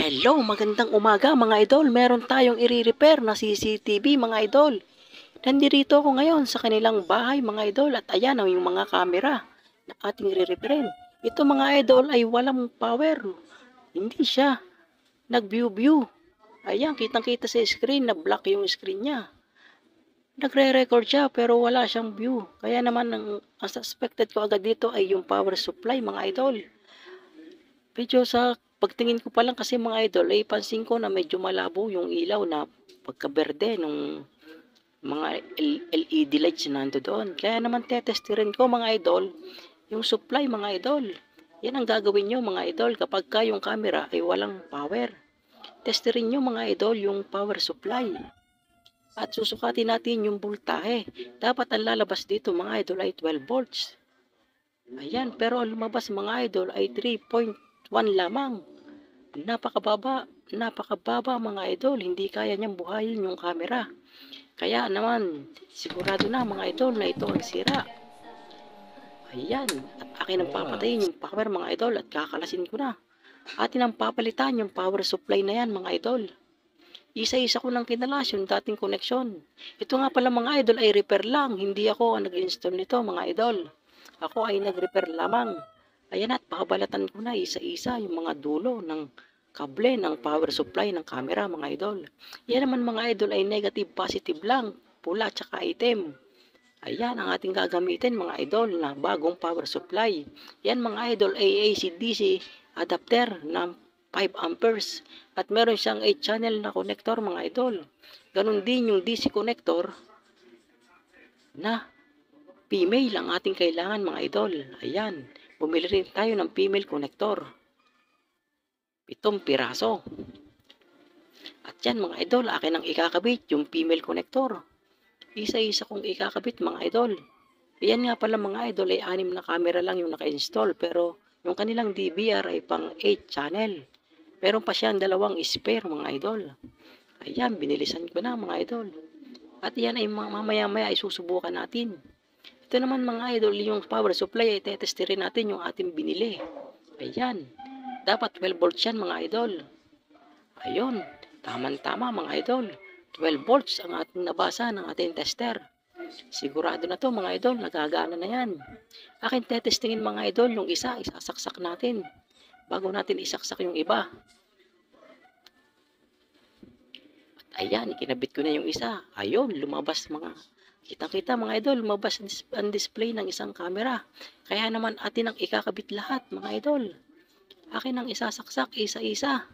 Hello, magandang umaga mga idol. Meron tayong i-repair na CCTV mga idol. Nandito ako ngayon sa kanilang bahay mga idol at ayan ang yung mga camera na ating i-repairin. Ito mga idol ay walang power. Hindi siya nag-view. Ayan, kitang-kita sa screen na black yung screen niya. Nagre-record siya pero wala siyang view. Kaya naman ang suspected ko agad dito ay yung power supply mga idol. Medyo sa pagtingin ko pa lang kasi mga idol ay pansin ko na medyo malabo yung ilaw na pagkaberde nung mga LED lights na nando doon. Kaya naman tetestirin ko mga idol yung supply mga idol. Yan ang gagawin nyo mga idol kapag ka yung camera ay walang power. Testirin nyo mga idol yung power supply. At susukatin natin yung voltahe. Dapat ang lalabas dito mga idol ay 12 volts. Ayan, pero ang lumabas mga idol ay 3.1 lamang. Napakababa mga idol, hindi kaya niyang buhayin yung camera. Kaya naman, sigurado na mga idol na ito ang sira. Ayan, at akin ang papatayin yung power mga idol at kakalasin ko na. Atin ang papalitan yung power supply na yan mga idol. Isa-isa ko lang kinalas yung dating koneksyon. Ito nga pala mga idol ay repair lang, hindi ako ang nag-install nito mga idol. Ako ay nag-repair lamang. Ayan at pabalatan ko na isa-isa yung mga dulo ng kable ng power supply ng camera mga idol. Yan naman mga idol ay negative positive lang, pula tsaka item. Ayan ang ating gagamitin mga idol na bagong power supply. Yan mga idol ay AC-DC adapter na 5 amperes at meron siyang 8 channel na connector mga idol. Ganon din yung DC connector na female ang ating kailangan mga idol. Ayan, bumili rin tayo ng female connector. 7 piraso. At yan mga idol, akin ang ikakabit yung female connector. Isa-isa kong ikakabit mga idol. Yan nga pala mga idol ay 6 na camera lang yung naka-install pero yung kanilang DVR ay pang 8 channel. Meron pa siyang 2 spare mga idol. Ayan, binilisan ko na mga idol. At yan ay mamaya-maya ay susubukan natin. Ito naman mga idol, yung power supply ay tetestirin natin yung ating binili. Ayan, dapat 12 volts yan mga idol. Ayun, tama-tama mga idol. 12 volts ang ating nabasa ng ating tester. Sigurado na to mga idol, nagagana na yan. Akin tetestingin mga idol, yung isa, isasaksak natin. Bago natin isaksak yung iba. At ayan, ikinabit ko na yung isa. Ayun, lumabas mga kitang-kita mga idol, lumabas ang display ng isang camera. Kaya naman atin ang ikakabit lahat mga idol. Akin ang isasaksak isa-isa.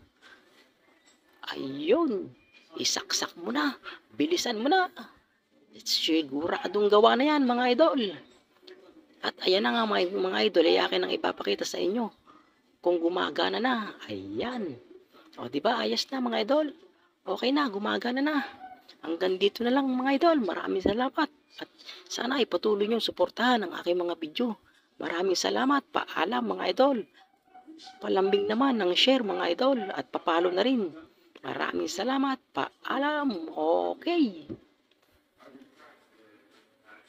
Ayun, isaksak mo na, bilisan mo na. Siguradong gawa na yan mga idol. At ayan na nga mga idol, ay akin ang ipapakita sa inyo. Kung gumagana na, ayan. O diba, ayos na mga idol. Okay na, gumagana na. Hanggang dito na lang mga idol. Maraming salamat. At sana ay patuloy niyong suportahan ang aking mga video. Maraming salamat. Paalam mga idol. Palambing naman ng share mga idol. At papalo na rin. Maraming salamat. Paalam. Okay.